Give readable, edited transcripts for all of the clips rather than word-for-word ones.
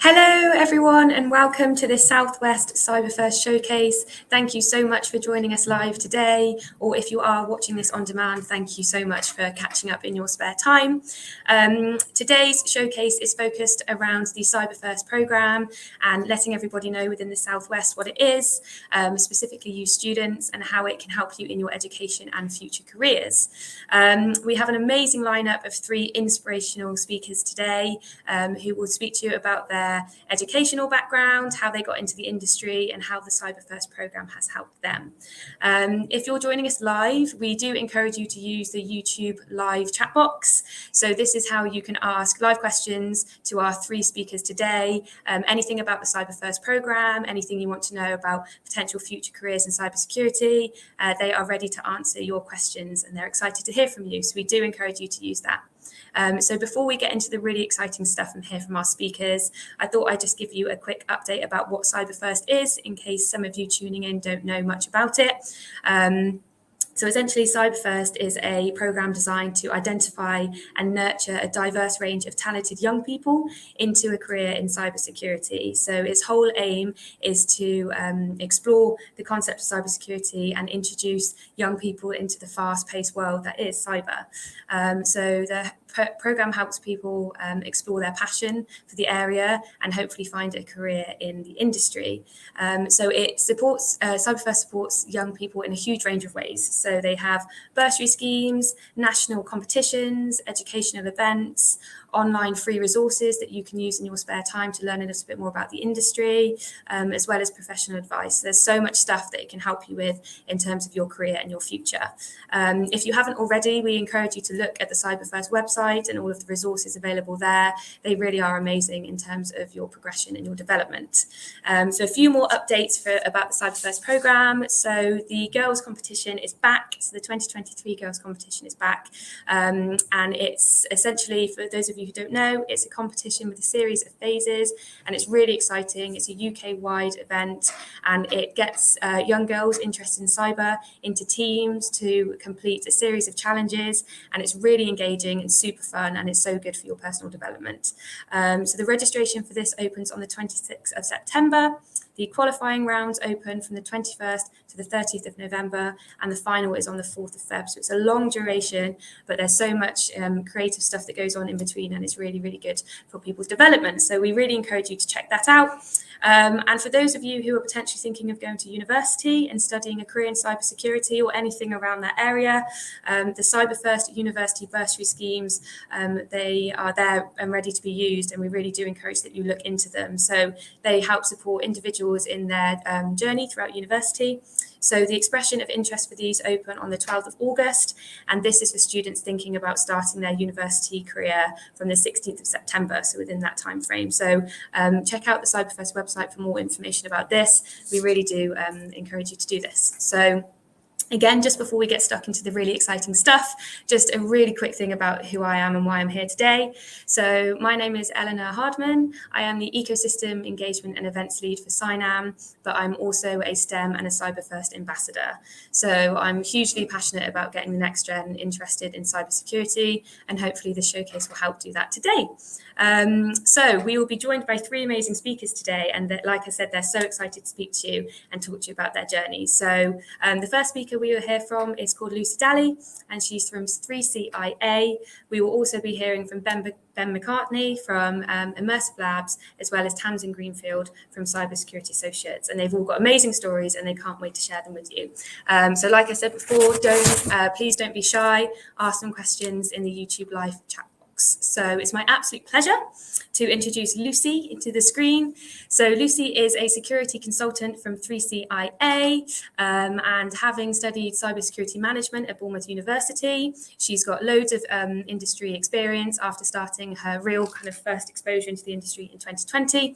Hello everyone and welcome to this Southwest CyberFirst showcase. Thank you so much for joining us live today, or if you are watching this on demand, thank you so much for catching up in your spare time. Today's showcase is focused around the CyberFirst programme and letting everybody know within the Southwest what it is, specifically you students, and how it can help you in your education and future careers. We have an amazing lineup of 3 inspirational speakers today who will speak to you about their educational background, how they got into the industry, and how the CyberFirst programme has helped them. If you're joining us live, we do encourage you to use the YouTube live chat box. So this is how you can ask live questions to our 3 speakers today. Anything about the CyberFirst programme, anything you want to know about potential future careers in cybersecurity, they are ready to answer your questions and they're excited to hear from you. So we do encourage you to use that. So before we get into the really exciting stuff and hear from our speakers, I thought I'd just give you a quick update about what CyberFirst is, in case some of you tuning in don't know much about it. So essentially, CyberFirst is a programme designed to identify and nurture a diverse range of talented young people into a career in cybersecurity. So its whole aim is to explore the concept of cybersecurity and introduce young people into the fast-paced world that is cyber. So the programme helps people explore their passion for the area and hopefully find a career in the industry. So it supports, CyberFirst supports young people in a huge range of ways. So they have bursary schemes, national competitions, educational events, online free resources that you can use in your spare time to learn a little bit more about the industry, as well as professional advice. There's so much stuff that it can help you with in terms of your career and your future. If you haven't already, we encourage you to look at the CyberFirst website and all of the resources available there. They really are amazing in terms of your progression and your development. So a few more updates about the CyberFirst programme. So the girls competition is back. So the 2023 girls competition is back. And it's essentially, for those of you who don't know, it's a competition with a series of phases, and it's really exciting. It's a UK-wide event, and it gets young girls interested in cyber into teams to complete a series of challenges, and it's really engaging and super fun, and it's so good for your personal development. So the registration for this opens on the 26th of September. The qualifying rounds open from the 21st to the 30th of November, and the final is on the 4th of Feb. So it's a long duration, but there's so much creative stuff that goes on in between, and it's really, really good for people's development. So we really encourage you to check that out. And for those of you who are potentially thinking of going to university and studying a career in cybersecurity or anything around that area, the CyberFirst University bursary schemes, they are there and ready to be used, and we really do encourage that you look into them. So they help support individuals in their journey throughout university. So the expression of interest for these open on the 12th of August, and this is for students thinking about starting their university career from the 16th of September, so within that time frame. So check out the CyberFirst website for more information about this. We really do encourage you to do this. So again, just before we get stuck into the really exciting stuff, just a really quick thing about who I am and why I'm here today. So my name is Eleanor Hardman. I am the Ecosystem Engagement and Events Lead for Cynam, but I'm also a STEM and a CyberFirst ambassador. So I'm hugely passionate about getting the next gen interested in cybersecurity, and hopefully this showcase will help do that today. So we will be joined by 3 amazing speakers today, and like I said, they're so excited to speak to you and talk to you about their journeys. So the first speaker we will hear from is called Lucy Dalley, and she's from 3CIA. We will also be hearing from Ben McCarthy from Immersive Labs, as well as Tamzin Greenfield from Cybersecurity Associates, and they've all got amazing stories and they can't wait to share them with you. So like I said before, please don't be shy, ask them questions in the YouTube live chat. So it's my absolute pleasure to introduce Lucy into the screen. So Lucy is a security consultant from 3CIA, and having studied cybersecurity management at Bournemouth University, she's got loads of industry experience after starting her real kind of first exposure into the industry in 2020.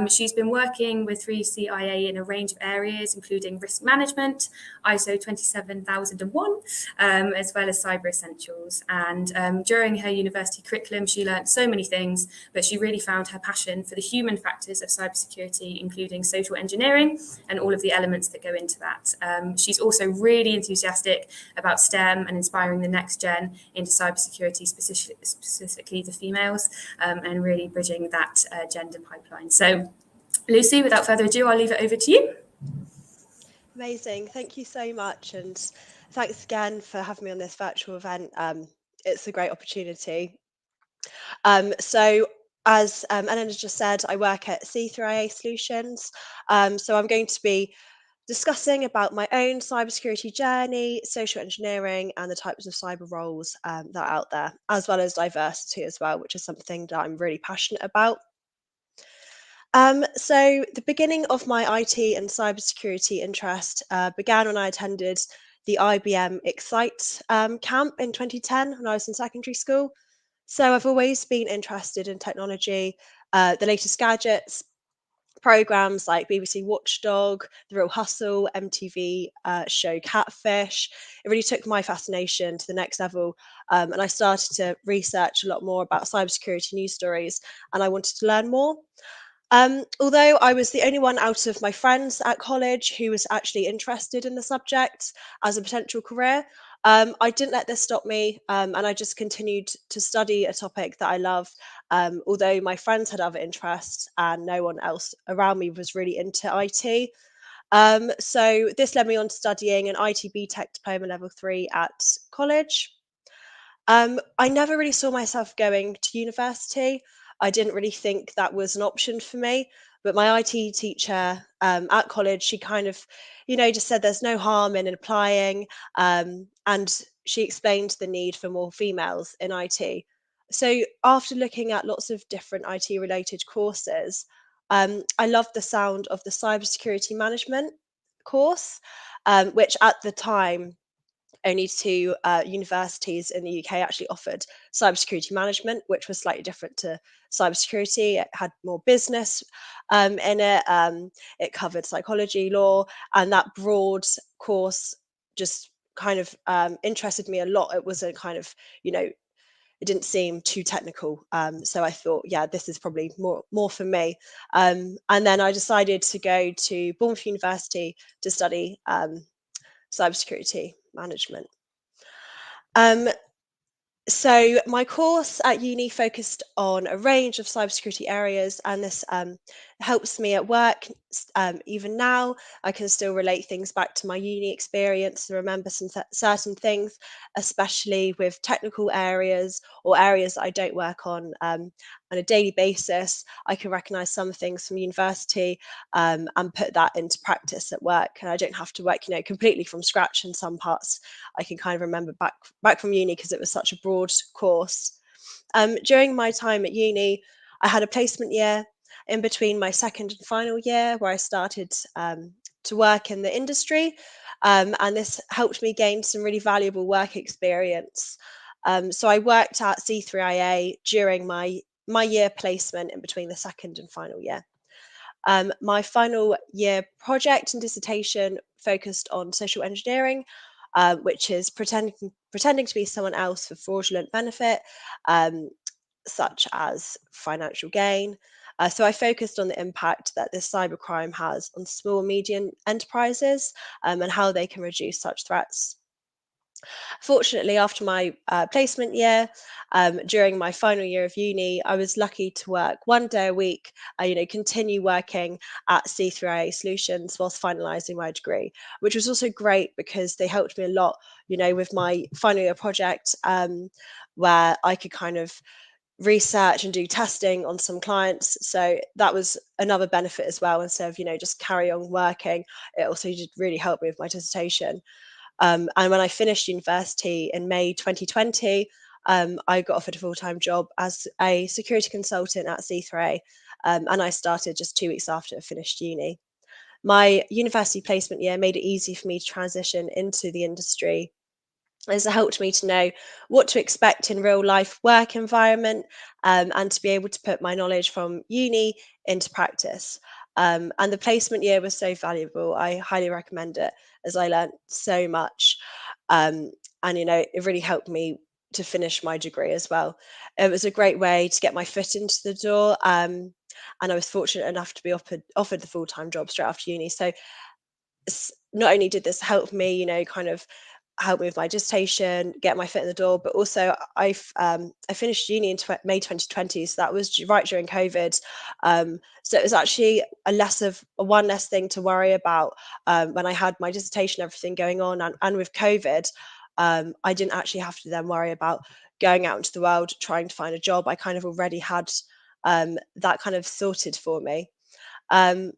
She's been working with 3CIA in a range of areas, including risk management, ISO 27001, as well as cyber essentials. And during her university university curriculum. She learnt so many things, but she really found her passion for the human factors of cybersecurity, including social engineering and all of the elements that go into that. She's also really enthusiastic about STEM and inspiring the next gen into cybersecurity, specifically the females, and really bridging that gender pipeline. So, Lucy, without further ado, I'll leave it over to you. Amazing. Thank you so much. And thanks again for having me on this virtual event. It's a great opportunity. So as Eleanor just said, I work at C3IA Solutons. So I'm going to be discussing about my own cybersecurity journey, social engineering, and the types of cyber roles that are out there, as well as diversity as well, which is something that I'm really passionate about. So the beginning of my IT and cybersecurity interest began when I attended the IBM Excite camp in 2010 when I was in secondary school. So I've always been interested in technology, the latest gadgets, programs like BBC Watchdog, The Real Hustle, MTV show Catfish. It really took my fascination to the next level, and I started to research a lot more about cybersecurity news stories, and I wanted to learn more. Although I was the only one out of my friends at college who was actually interested in the subject as a potential career, I didn't let this stop me, and I just continued to study a topic that I love. Although my friends had other interests and no one else around me was really into IT. So this led me on to studying an IT BTEC diploma level 3 at college. I never really saw myself going to university. I didn't really think that was an option for me. But my IT teacher at college, she kind of, just said there's no harm in applying. And she explained the need for more females in IT. So after looking at lots of different IT related courses, I loved the sound of the cybersecurity management course, which at the time only two universities in the UK actually offered cybersecurity management, which was slightly different to cybersecurity. It had more business in it. It covered psychology, law, and that broad course just kind of interested me a lot. It was a kind of, it didn't seem too technical. So I thought, yeah, this is probably more for me. And then I decided to go to Bournemouth University to study cybersecurity management. Um, so my course at uni focused on a range of cybersecurity areas, and this helps me at work. Even now, I can still relate things back to my uni experience and remember some certain things, especially with technical areas or areas that I don't work on a daily basis. I can recognise some things from university and put that into practice at work, and I don't have to work, completely from scratch in some parts. I can kind of remember back from uni because it was such a broad course. During my time at uni, I had a placement year in between my second and final year where I started to work in the industry, and this helped me gain some really valuable work experience. So I worked at C3IA during my year placement in between the second and final year. My final year project and dissertation focused on social engineering, which is pretending to be someone else for fraudulent benefit, um, such as financial gain. So I focused on the impact that this cybercrime has on small and medium enterprises, and how they can reduce such threats. Fortunately, after my placement year, during my final year of uni, I was lucky to work 1 day a week, continue working at C3IA Solutions whilst finalising my degree, which was also great because they helped me a lot, with my final year project, where I could kind of research and do testing on some clients. So that was another benefit as well. Instead of, just carry on working, it also did really help me with my dissertation. And when I finished university in May 2020, I got offered a full-time job as a security consultant at C3A, and I started just 2 weeks after I finished uni. My university placement year made it easy for me to transition into the industry, as it helped me to know what to expect in real life work environment, and to be able to put my knowledge from uni into practice. And the placement year was so valuable. I highly recommend it as I learned so much. Um, and it really helped me to finish my degree as well. It was a great way to get my foot into the door, and I was fortunate enough to be offered the full-time job straight after uni. So not only did this help me, kind of help me with my dissertation, get my foot in the door, but also I finished uni in May 2020, so that was right during COVID. So it was actually a one less thing to worry about when I had my dissertation, everything going on, and with COVID, I didn't actually have to then worry about going out into the world trying to find a job. I kind of already had that kind of sorted for me.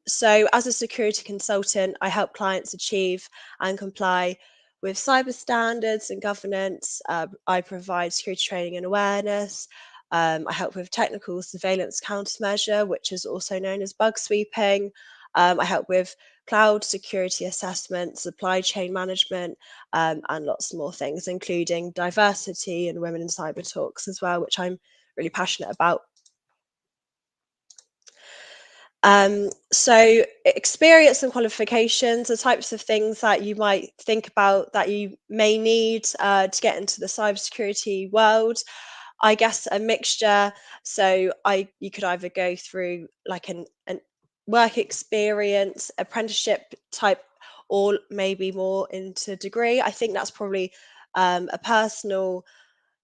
So, as a security consultant, I help clients achieve and comply with cyber standards and governance. I provide security training and awareness. I help with technical surveillance countermeasure, which is also known as bug sweeping. I help with cloud security assessment, supply chain management, and lots more things, including diversity and women in cyber talks as well, which I'm really passionate about. So experience and qualifications are types of things that you might think about that you may need to get into the cybersecurity world. I guess a mixture. So you could either go through like an work experience, apprenticeship type, or maybe more into degree. I think that's probably a personal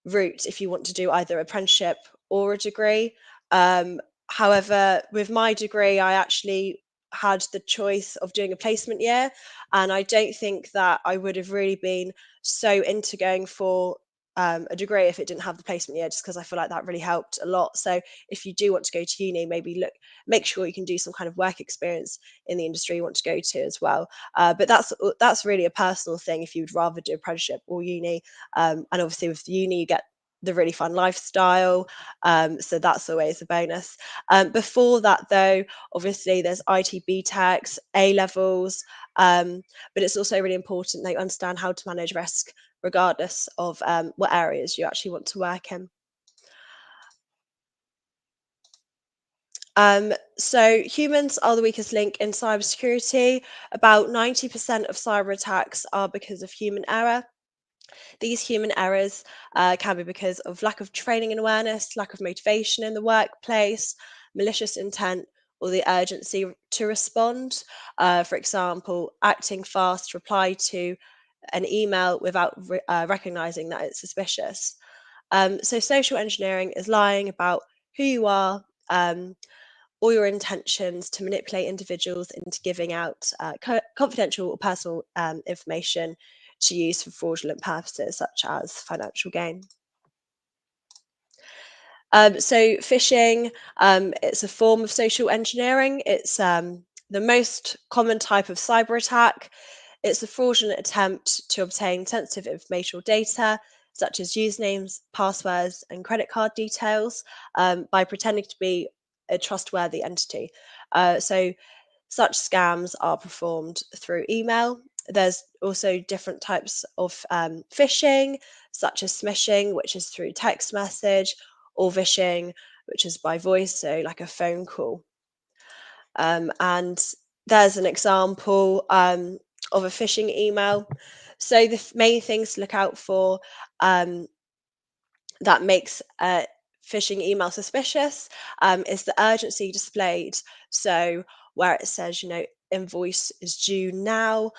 route if you want to do either apprenticeship or a degree. Um, However, with my degree, I actually had the choice of doing a placement year, and I don't think that I would have really been so into going for a degree if it didn't have the placement year, just because I feel like that really helped a lot. So if you do want to go to uni, maybe make sure you can do some kind of work experience in the industry you want to go to as well. But that's really a personal thing if you'd rather do apprenticeship or uni. And obviously with uni, you get the really fun lifestyle. So that's always a bonus. Before that, though, obviously there's ITB tax, A levels, but it's also really important that you understand how to manage risk, regardless of what areas you actually want to work in. So humans are the weakest link in cybersecurity. About 90% of cyber attacks are because of human error. These human errors can be because of lack of training and awareness, lack of motivation in the workplace, malicious intent, or the urgency to respond. For example, acting fast to reply to an email without recognizing that it's suspicious. So, social engineering is lying about who you are. Or your intentions to manipulate individuals into giving out confidential or personal information to use for fraudulent purposes, such as financial gain. So phishing, it's a form of social engineering. It's the most common type of cyber attack. It's a fraudulent attempt to obtain sensitive information or data, such as usernames, passwords, and credit card details, by pretending to be a trustworthy entity. So such scams are performed through email. There's also different types of phishing, such as smishing, which is through text message, or vishing, which is by voice, so like a phone call. And there's an example of a phishing email. So the main things to look out for that makes phishing email suspicious is the urgency displayed. So where it says, invoice is due now,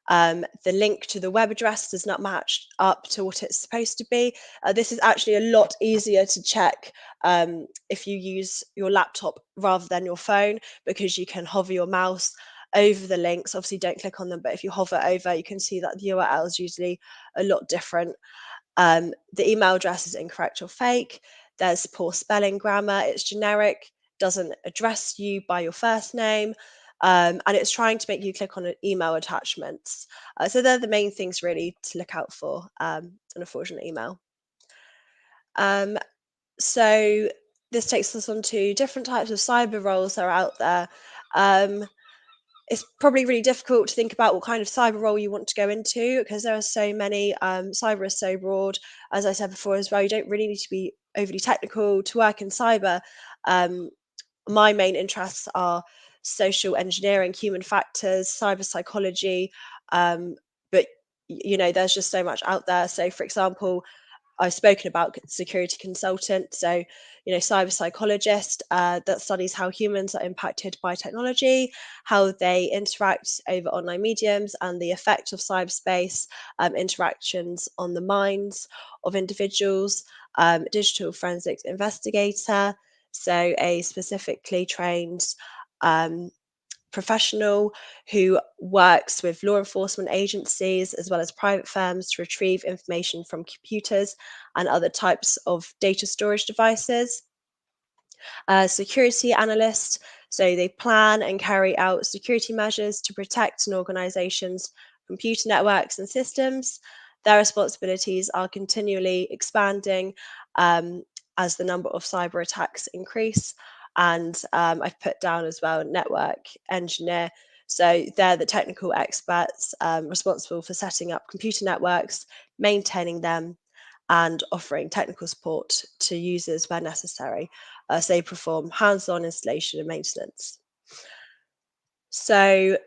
the link to the web address does not match up to what it's supposed to be. This is actually a lot easier to check if you use your laptop rather than your phone, because you can hover your mouse over the links. Obviously, don't click on them, but if you hover over, you can see that the URL is usually a lot different. The email address is incorrect or fake. There's poor spelling, grammar. It's generic, doesn't address you by your first name, and it's trying to make you click on email attachments. So they're the main things really to look out for in a fraudulent email. Um, so this takes us on to different types of cyber roles that are out there. It's probably really difficult to think about what kind of cyber role you want to go into, because there are so many. Cyber is so broad, as I said before as well. You don't really need to be overly technical to work in cyber. My main interests are social engineering, human factors, cyber psychology, but there's just so much out there. So, for example, I've spoken about security consultant, so cyber psychologist that studies how humans are impacted by technology, how they interact over online mediums, and the effect of cyberspace interactions on the minds of individuals. Digital forensics investigator, so a specifically trained um, professional who works with law enforcement agencies as well as private firms to retrieve information from computers and other types of data storage devices. Security analyst, so they plan and carry out security measures to protect an organization's computer networks and systems. Their responsibilities are continually expanding as the number of cyber attacks increase. And I've put down as well network engineer. So they're the technical experts responsible for setting up computer networks, maintaining them, and offering technical support to users where necessary as they perform hands-on installation and maintenance. So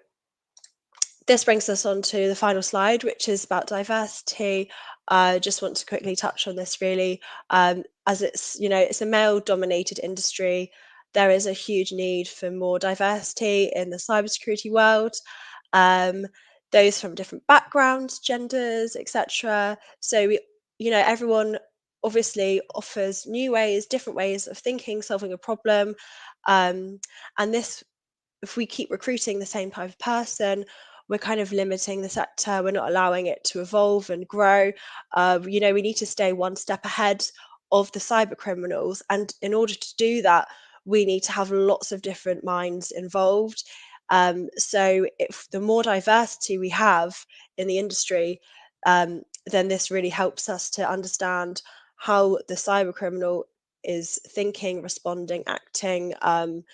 this brings us on to the final slide, which is about diversity. I just want to quickly touch on this really, as it's a male-dominated industry. There is a huge need for more diversity in the cybersecurity world. Those from different backgrounds, genders, etc. So everyone obviously offers new ways, different ways of thinking, solving a problem, and this, if we keep recruiting the same type of person, we're kind of limiting the sector. We're not allowing it to evolve and grow. We need to stay one step ahead of the cyber criminals, and in order to do that, we need to have lots of different minds involved. So if the more diversity we have in the industry, then this really helps us to understand how the cyber criminal is thinking, responding, acting, and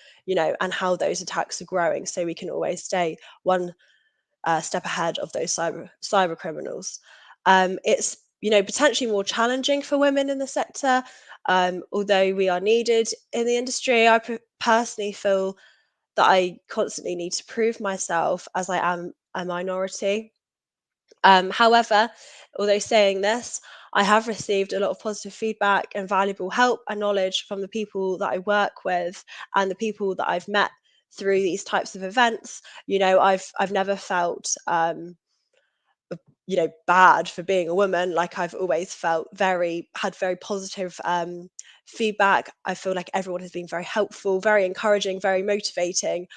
how those attacks are growing, so we can always stay one step ahead of those cyber criminals. It's potentially more challenging for women in the sector, although we are needed in the industry. I personally feel that I constantly need to prove myself as I am a minority. However, although saying this, I have received a lot of positive feedback and valuable help and knowledge from the people that I work with and the people that I've met through these types of events. I've never felt bad for being a woman. Like, I've always had very positive feedback. I feel like everyone has been very helpful, very encouraging, very motivating.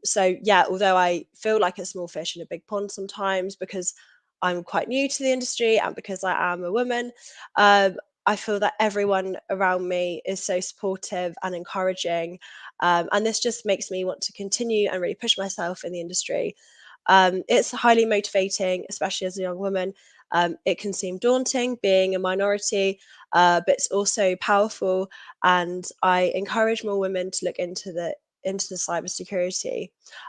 So yeah, although I feel like a small fish in a big pond sometimes because I'm quite new to the industry and because I am a woman, um, I feel that everyone around me is so supportive and encouraging, and this just makes me want to continue and really push myself in the industry. It's highly motivating, especially as a young woman. It can seem daunting being a minority, but it's also powerful. And I encourage more women to look into the cybersecurity.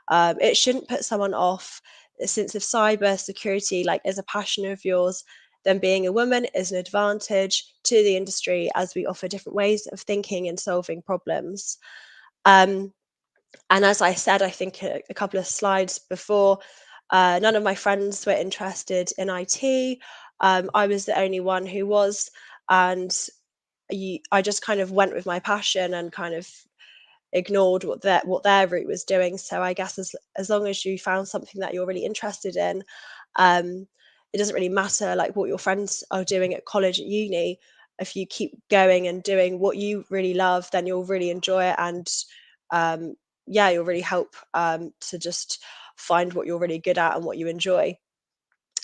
It shouldn't put someone off, since if cybersecurity is a passion of yours, then being a woman is an advantage to the industry as we offer different ways of thinking and solving problems. Um, and as I said, I think a couple of slides before, none of my friends were interested in IT. I was the only one who was, and I just kind of went with my passion and kind of ignored what their route was doing. So I guess as long as you found something that you're really interested in, um, it doesn't really matter what your friends are doing at college, at uni. If you keep going and doing what you really love, then you'll really enjoy it, and um, yeah, you'll really help to just find what you're really good at and what you enjoy.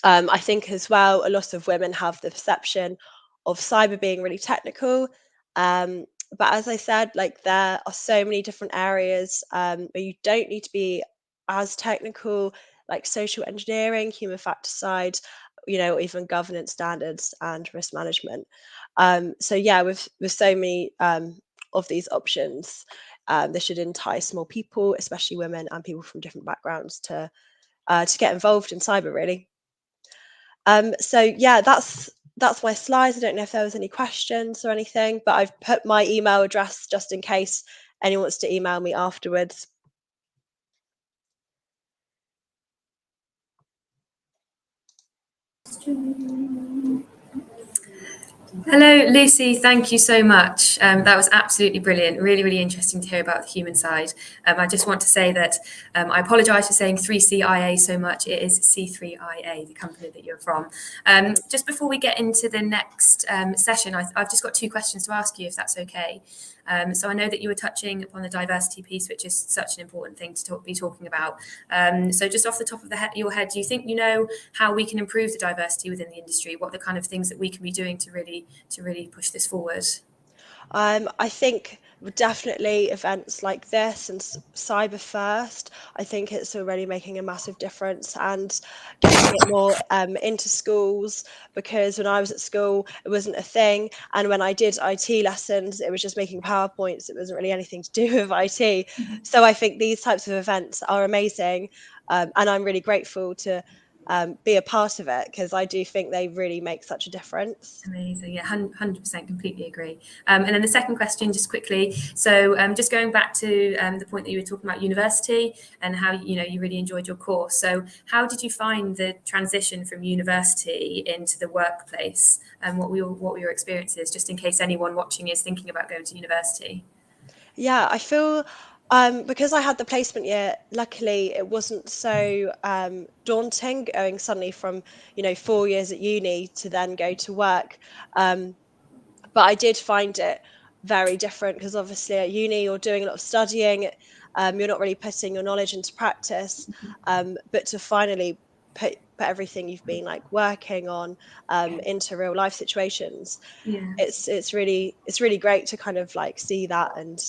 I think as well, a lot of women have the perception of cyber being really technical. Um, but as I said, there are so many different areas where you don't need to be as technical, like social engineering, human factor side, or even governance standards and risk management. So yeah, with so many of these options, this should entice more people, especially women and people from different backgrounds, to get involved in cyber, really. So yeah, that's my slides. I don't know if there was any questions or anything, but I've put my email address just in case anyone wants to email me afterwards. Hello, Lucy. Thank you so much. That was absolutely brilliant. Really, really interesting to hear about the human side. I just want to say that I apologise for saying 3CIA so much. It is C3IA, the company that you're from. Just before we get into the next session, I've just got two questions to ask you, if that's okay. So I know that you were touching upon the diversity piece, which is such an important thing to be talking about. So just off the top of your head, do you think you know how we can improve the diversity within the industry? What are the kind of things that we can be doing to really push this forward? I think definitely events like this and CyberFirst, I think it's already making a massive difference, and getting it more into schools, because when I was at school, it wasn't a thing. And when I did IT lessons, it was just making PowerPoints. It wasn't really anything to do with IT. So I think these types of events are amazing. And I'm really grateful to be a part of it, because I do think they really make such a difference. Amazing. Yeah, 100% completely agree. And then the second question, just quickly. So just going back to the point that you were talking about university and how, you really enjoyed your course. So how did you find the transition from university into the workplace, and what were your experiences, just in case anyone watching is thinking about going to university? Yeah, I feel because I had the placement year, luckily it wasn't so daunting going suddenly from, 4 years at uni to then go to work. Um, but I did find it very different, because obviously at uni you're doing a lot of studying, you're not really putting your knowledge into practice. But to finally put everything you've been like working on into real life situations, Yeah. it's really great to kind of like see that and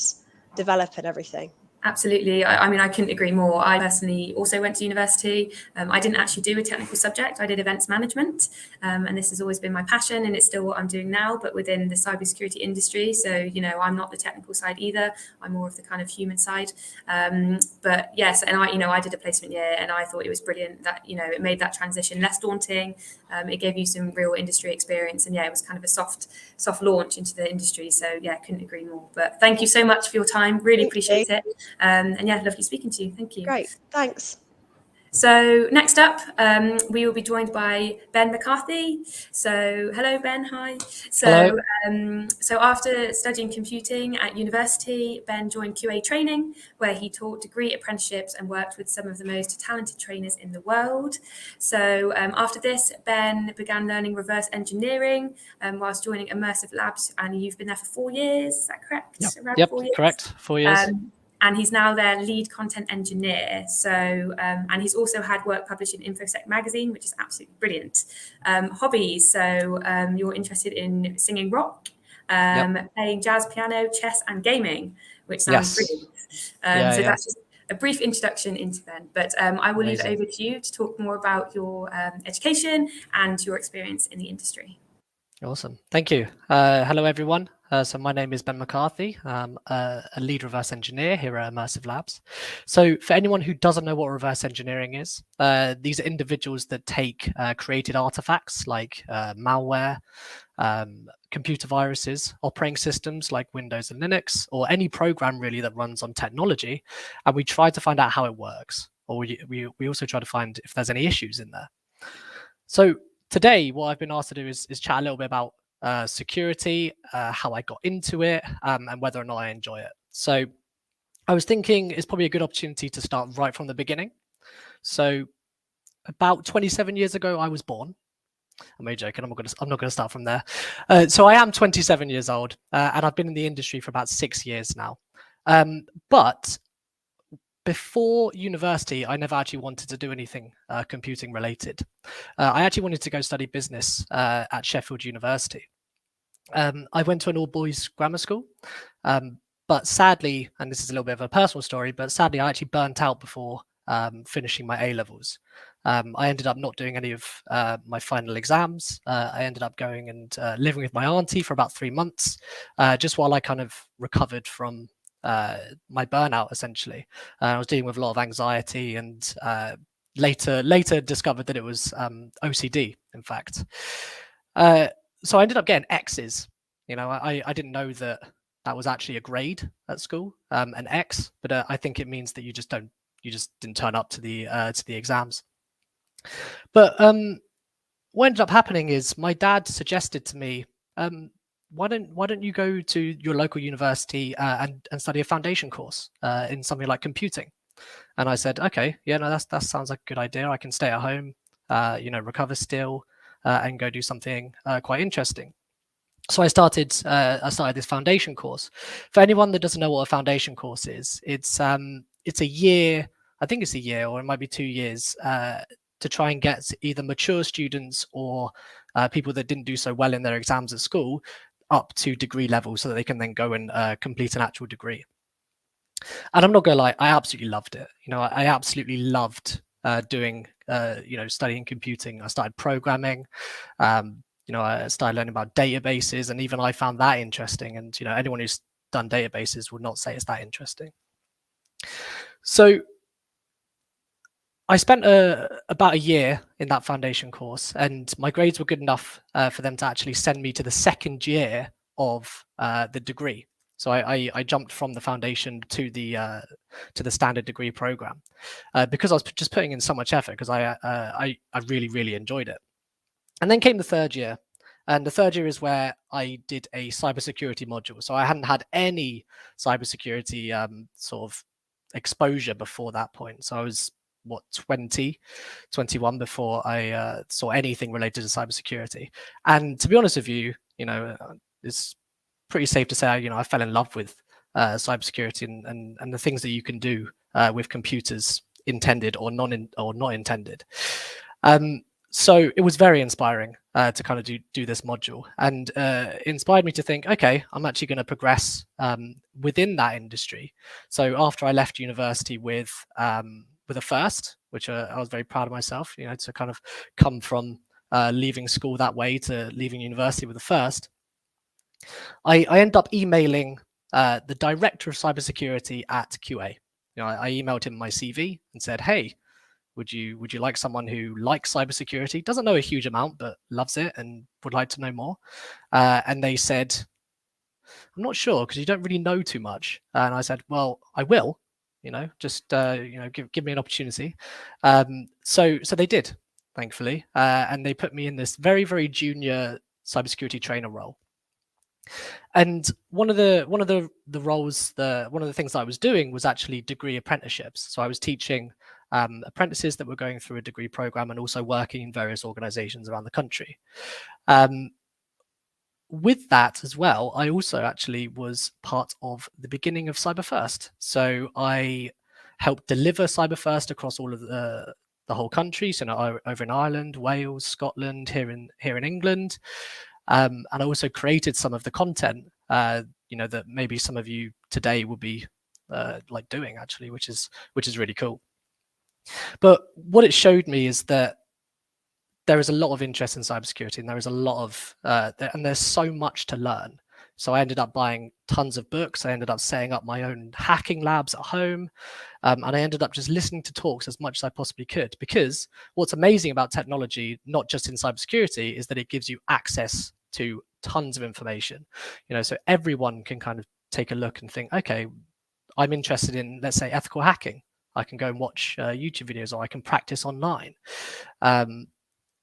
develop and everything. Absolutely. I mean, I couldn't agree more. I personally also went to university. I didn't actually do a technical subject. I did events management, and this has always been my passion, and it's still what I'm doing now, but within the cybersecurity industry. So, I'm not the technical side either. I'm more of the kind of human side. But yes, and I did a placement year, and I thought it was brilliant that, it made that transition less daunting. It gave you some real industry experience, and yeah, it was kind of a soft launch into the industry. So yeah, couldn't agree more. But thank you so much for your time. Really Thank you. appreciate it. And yeah, lovely speaking to you. Thank you. Great. Thanks. So next up, we will be joined by Ben McCarthy. So hello, Ben. Hi. Hello. So after studying computing at university, Ben joined QA training, where he taught degree apprenticeships and worked with some of the most talented trainers in the world. So after this, Ben began learning reverse engineering whilst joining Immersive Labs, and you've been there for 4 years. Is that correct? Yep. Around 4 years. Correct. 4 years. And he's now their lead content engineer. So, and he's also had work published in InfoSec magazine, which is absolutely brilliant. Hobbies. So you're interested in singing rock, playing jazz, piano, chess, and gaming, which sounds brilliant. So that's just a brief introduction into Ben. But I will leave it over to you to talk more about your education and your experience in the industry. Awesome. Thank you. Hello, everyone. So my name is Ben McCarthy. I'm a lead reverse engineer here at Immersive Labs. So for anyone who doesn't know what reverse engineering is, these are individuals that take created artifacts like malware, computer viruses, operating systems like Windows and Linux, or any program really that runs on technology, and we try to find out how it works. Or we also try to find if there's any issues in there. So today, what I've been asked to do is chat a little bit about security, how I got into it, and whether or not I enjoy it. So I was thinking it's probably a good opportunity to start right from the beginning. So about 27 years ago, I was born. I'm only joking. I'm not going to start from there. So I am 27 years old, and I've been in the industry for about 6 years now. But before university, I never actually wanted to do anything computing related. I actually wanted to go study business at Sheffield University. I went to an all-boys grammar school, but sadly, and this is a little bit of a personal story, but sadly, I actually burnt out before finishing my A-levels. I ended up not doing any of my final exams. I ended up going and living with my auntie for about 3 months, just while I kind of recovered from my burnout, essentially. I was dealing with a lot of anxiety, and later discovered that it was OCD, in fact. So I ended up getting X's. I didn't know that was actually a grade at school, an X, but I think it means that you just didn't turn up to the exams. But what ended up happening is my dad suggested to me why don't you go to your local university and study a foundation course in something like computing? And I said, okay, yeah, no, that sounds like a good idea. I can stay at home, recover still, and go do something quite interesting. So I started this foundation course. For anyone that doesn't know what a foundation course is, it's a year. I think it's a year, or it might be 2 years, to try and get either mature students or people that didn't do so well in their exams at school up to degree level, so that they can then go and complete an actual degree. And I'm not gonna lie, I absolutely loved it. I absolutely loved studying computing. I started programming. I started learning about databases, and even I found that interesting. And anyone who's done databases would not say it's that interesting. So I spent about a year in that foundation course, and my grades were good enough for them to actually send me to the second year of the degree. So I jumped from the foundation to the standard degree program because I was just putting in so much effort, because I really, really enjoyed it. And then came the third year. And the third year is where I did a cybersecurity module. So I hadn't had any cybersecurity sort of exposure before that point. So I was, 21 before I saw anything related to cybersecurity. And to be honest with you, it's pretty safe to say, I fell in love with cybersecurity and the things that you can do with computers, intended or not intended. So it was very inspiring to kind of do this module, and inspired me to think, okay, I'm actually going to progress within that industry. So after I left university with a first, which I was very proud of myself, to kind of come from leaving school that way to leaving university with a first, I ended up emailing the director of cybersecurity at QA. I emailed him my CV and said, hey, would you like someone who likes cybersecurity, doesn't know a huge amount, but loves it and would like to know more? And they said, I'm not sure, because you don't really know too much. And I said, well, I will, just give me an opportunity. So they did, thankfully, and they put me in this very, very junior cybersecurity trainer role. And one of the roles, one of the things I was doing was actually degree apprenticeships. So I was teaching apprentices that were going through a degree program, and also working in various organizations around the country. With that as well, I also actually was part of the beginning of CyberFirst. So I helped deliver CyberFirst across all of the whole country. So over in Ireland, Wales, Scotland, here in England. And I also created some of the content, that maybe some of you today will be like doing, actually, which is really cool. But what it showed me is that there is a lot of interest in cybersecurity, and there is a lot of and there's so much to learn. So I ended up buying tons of books. I ended up setting up my own hacking labs at home, and I ended up just listening to talks as much as I possibly could. Because what's amazing about technology, not just in cybersecurity, is that it gives you access to tons of information. So everyone can kind of take a look and think, okay, I'm interested in, let's say, ethical hacking. I can go and watch YouTube videos, or I can practice online.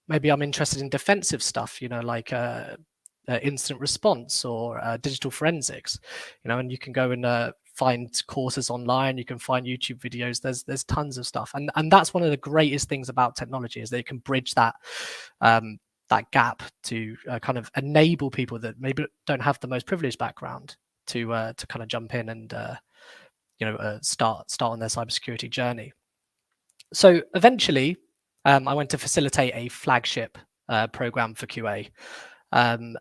Maybe I'm interested in defensive stuff, like incident response or digital forensics, and you can go and find courses online. You can find YouTube videos. There's tons of stuff, and that's one of the greatest things about technology, is that it can bridge that that gap to kind of enable people that maybe don't have the most privileged background to kind of jump in and start on their cybersecurity journey. So eventually, I went to facilitate a flagship program for QA, and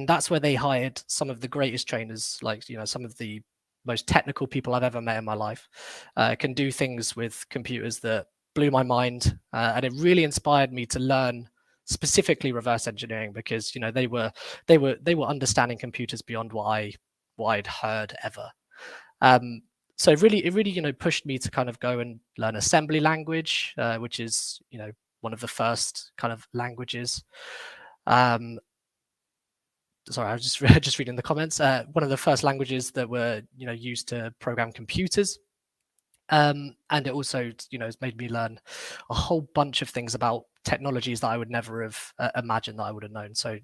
that's where they hired some of the greatest trainers, like some of the most technical people I've ever met in my life. Can do things with computers that blew my mind, and it really inspired me to learn specifically reverse engineering, because they were understanding computers beyond what I'd heard ever. So it really pushed me to kind of go and learn assembly language, which is one of the first kind of languages. Sorry, I was just reading the comments. One of the first languages that were used to program computers. And it also, has made me learn a whole bunch of things about technologies that I would never have imagined that I would have known. So,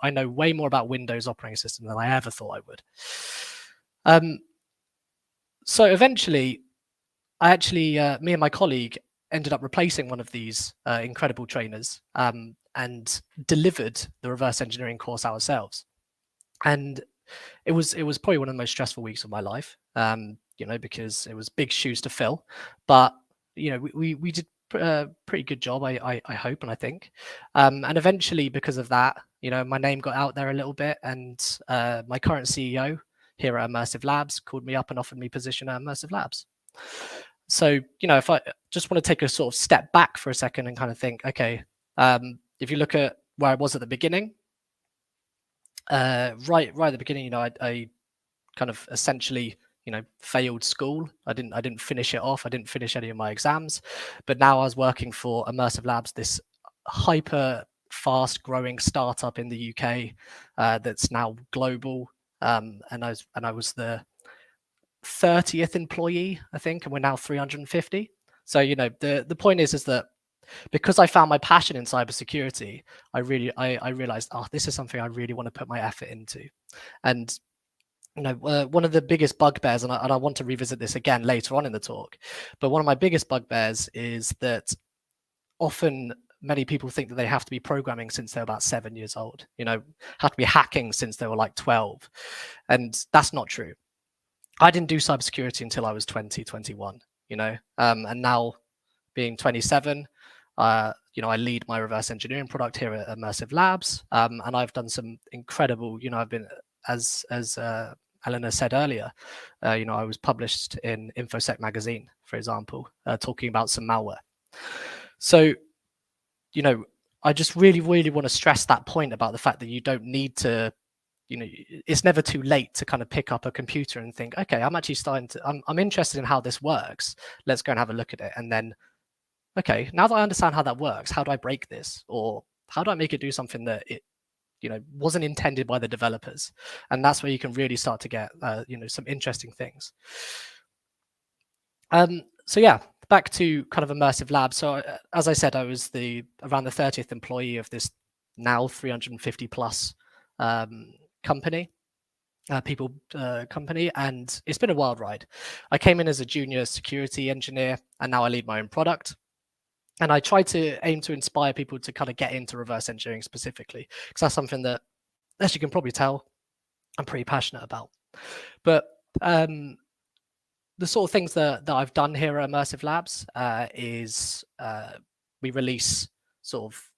I know way more about Windows operating system than I ever thought I would. So eventually, me and my colleague ended up replacing one of these incredible trainers and delivered the reverse engineering course ourselves. And it was probably one of the most stressful weeks of my life, because it was big shoes to fill. But we did a pretty good job, I hope and I think. And eventually, because of that, my name got out there a little bit, and my current CEO here at Immersive Labs called me up and offered me position at Immersive Labs. So, if I just want to take a sort of step back for a second and kind of think, okay, if you look at where I was at the beginning, right at the beginning, I kind of essentially, failed school. I didn't finish it off. I didn't finish any of my exams, but now I was working for Immersive Labs, this hyper fast growing startup in the UK that's now global. And I was the 30th employee, I think, and we're now 350. So, the point is that because I found my passion in cybersecurity, I realized, this is something I really want to put my effort into. And one of the biggest bugbears, and I want to revisit this again later on in the talk, but one of my biggest bugbears is that often many people think that they have to be programming since they're about 7 years old, have to be hacking since they were like 12. And that's not true. I didn't do cybersecurity until I was 21, and now being 27, I lead my reverse engineering product here at Immersive Labs. And I've done some incredible, I've been, as Eleanor said earlier, I was published in InfoSec magazine, for example, talking about some malware. So, I just really, really want to stress that point about the fact that you don't need to, it's never too late to kind of pick up a computer and think, okay, I'm actually I'm interested in how this works. Let's go and have a look at it. And then, okay, now that I understand how that works, how do I break this? Or how do I make it do something that it, wasn't intended by the developers? And that's where you can really start to get, some interesting things. So yeah, back to kind of Immersive Labs. So as I said, I was around the 30th employee of this now 350 plus company, and it's been a wild ride. I came in as a junior security engineer, and now I lead my own product. And I try to aim to inspire people to kind of get into reverse engineering specifically, because that's something that, as you can probably tell, I'm pretty passionate about. But the sort of things that I've done here at Immersive Labs is we release sort of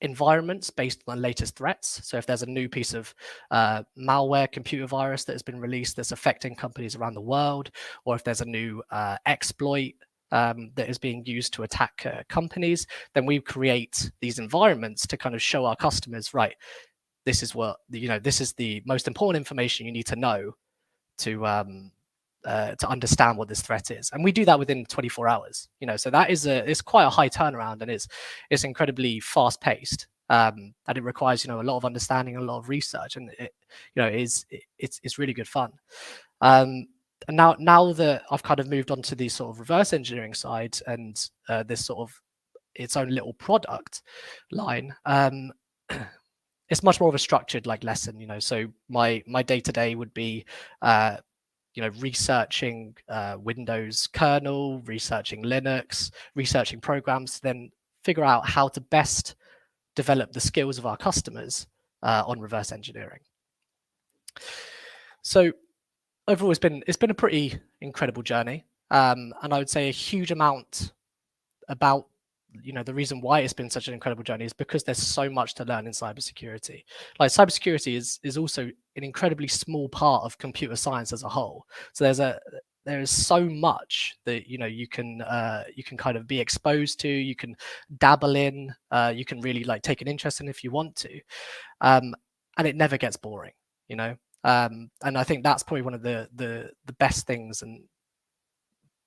environments based on the latest threats. So if there's a new piece of malware, computer virus that has been released that's affecting companies around the world, or if there's a new exploit that is being used to attack companies, then we create these environments to kind of show our customers, right, this is what, this is the most important information you need to know to understand what this threat is. And we do that within 24 hours, so that is it's quite a high turnaround, and it's incredibly fast paced. And it requires, a lot of understanding, a lot of research, and it's really good fun. And now that I've kind of moved on to the sort of reverse engineering side and this sort of its own little product line, it's much more of a structured lesson, so my day-to-day would be researching Windows kernel, researching Linux, researching programs, then figure out how to best develop the skills of our customers on reverse engineering. So overall, it's been a pretty incredible journey, and I would say a huge amount about the reason why it's been such an incredible journey is because there's so much to learn in cybersecurity. Cybersecurity is also an incredibly small part of computer science as a whole. So there is so much that you can kind of be exposed to, you can dabble in, you can really take an interest in if you want to, and it never gets boring. And I think that's probably one of the best things, and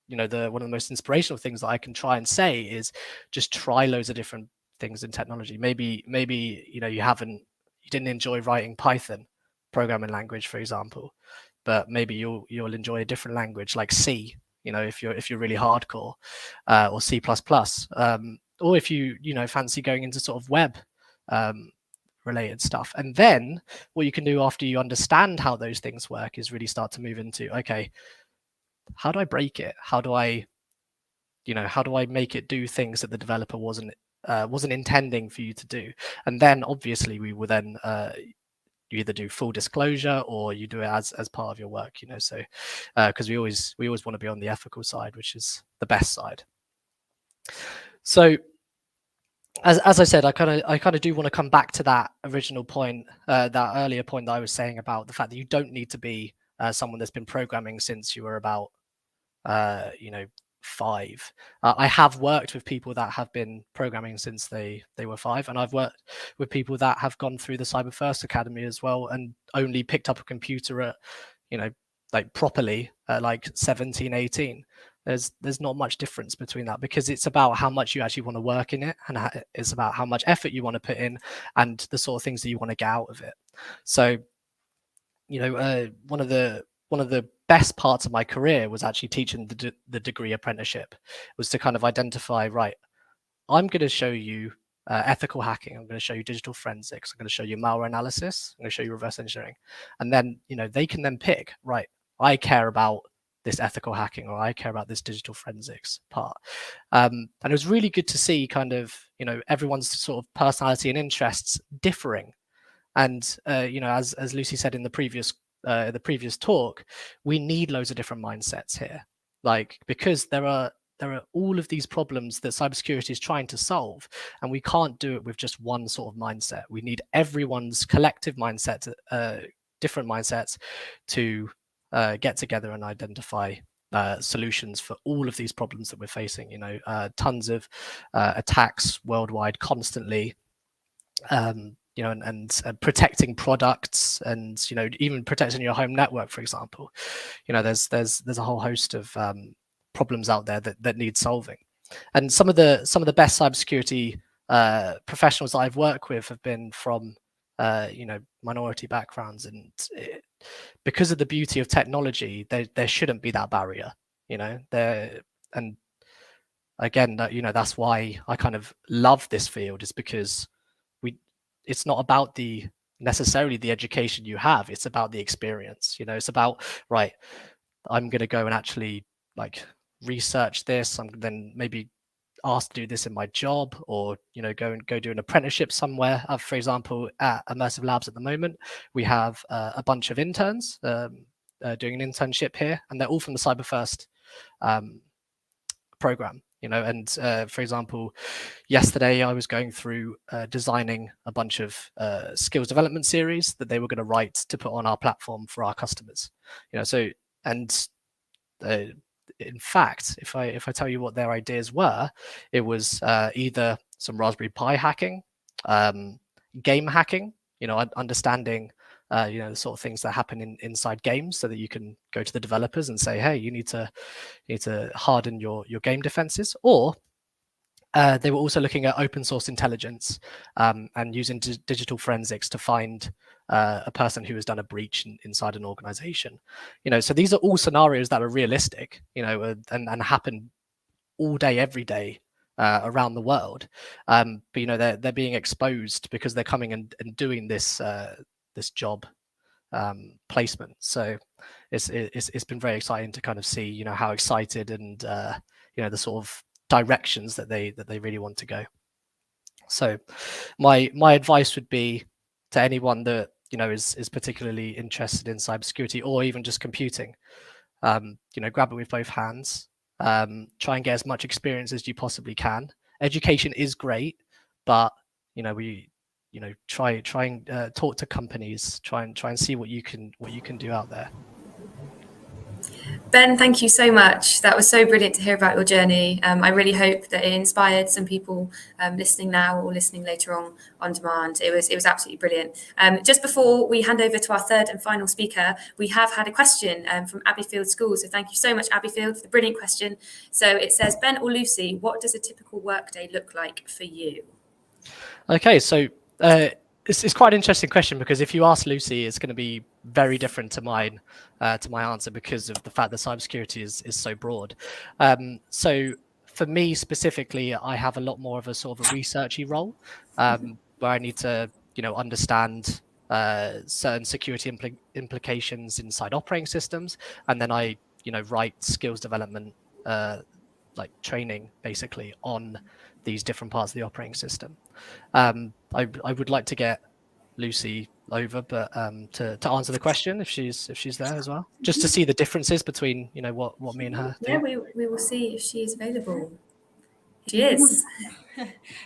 one of the most inspirational things that I can try and say is just try loads of different things in technology. Maybe you didn't enjoy writing Python programming language, for example, but maybe you'll enjoy a different language like C you know, if you're really hardcore, or C++, or if you fancy going into sort of web related stuff. And then what you can do after you understand how those things work is really start to move into, okay, how do I break it? How do I make it do things that the developer wasn't intending for you to do? And then obviously we will then you either do full disclosure or you do it as part of your work, you know. So because we always want to be on the ethical side, which is the best side. So as I said, I kind of do want to come back to that original point, that earlier point that I was saying about the fact that you don't need to be someone that's been programming since you were about 5. I have worked with people that have been programming since they were 5, and I've worked with people that have gone through the CyberFirst Academy as well and only picked up a computer at, like properly at like 17, 18. There's not much difference between that, because it's about how much you actually want to work in it, and it's about how much effort you want to put in and the sort of things that you want to get out of it. So, one of the best parts of my career was actually teaching the degree apprenticeship, was to kind of identify, right, I'm going to show you ethical hacking, I'm going to show you digital forensics, I'm going to show you malware analysis, I'm going to show you reverse engineering. And then, they can then pick, right, I care about this ethical hacking, or I care about this digital forensics part. And it was really good to see kind of, everyone's sort of personality and interests differing. And, as Lucy said in the previous talk, we need loads of different mindsets here, like, because there are all of these problems that cybersecurity is trying to solve, and we can't do it with just one sort of mindset. We need everyone's collective mindset, different mindsets, to get together and identify solutions for all of these problems that we're facing. Tons of attacks worldwide constantly. And protecting products, and even protecting your home network, for example. There's a whole host of problems out there that need solving. And some of the best cybersecurity professionals that I've worked with have been from minority backgrounds, and because of the beauty of technology, there shouldn't be that barrier. And again, that's why I kind of love this field, is because it's not about necessarily the education you have, it's about the experience. It's about, right, I'm going to go and actually like research this, I'm then maybe asked to do this in my job, or go do an apprenticeship somewhere. For example, at Immersive Labs at the moment, we have a bunch of interns doing an internship here, and they're all from the CyberFirst program. And for example, yesterday I was going through designing a bunch of skills development series that they were going to write to put on our platform for our customers. In fact, if I tell you what their ideas were, it was either some Raspberry Pi hacking, game hacking, understanding the sort of things that happen inside games, so that you can go to the developers and say, hey, you need to harden your game defenses. Or they were also looking at open source intelligence and using digital forensics to find a person who has done a breach inside an organization. So these are all scenarios that are realistic, and happen all day, every day around the world. But they're being exposed because they're coming and doing this job placement. So it's been very exciting to kind of see how excited and the sort of directions that they really want to go. So my advice would be to anyone that is particularly interested in cybersecurity, or even just computing, grab it with both hands. Try and get as much experience as you possibly can. Education is great, but try and talk to companies, try and see what you can do out there. Ben, thank you so much. That was so brilliant to hear about your journey. I really hope that it inspired some people listening now or listening later on demand. It was absolutely brilliant. Just before we hand over to our third and final speaker, we have had a question from Abbeyfield School. So thank you so much, Abbeyfield, for the brilliant question. So it says, Ben or Lucy, what does a typical workday look like for you? Okay, so It's quite an interesting question, because if you ask Lucy, it's going to be very different to mine, to my answer, because of the fact that cybersecurity is so broad. So for me specifically, I have a lot more of a sort of a researchy role, where I need to, understand certain security implications inside operating systems, and then I, write skills development, like training, basically on these different parts of the operating system. I would like to get Lucy over, but to answer the question, if she's there as well, just to see the differences between what me and her do. Yeah, we will see if she is available. She is.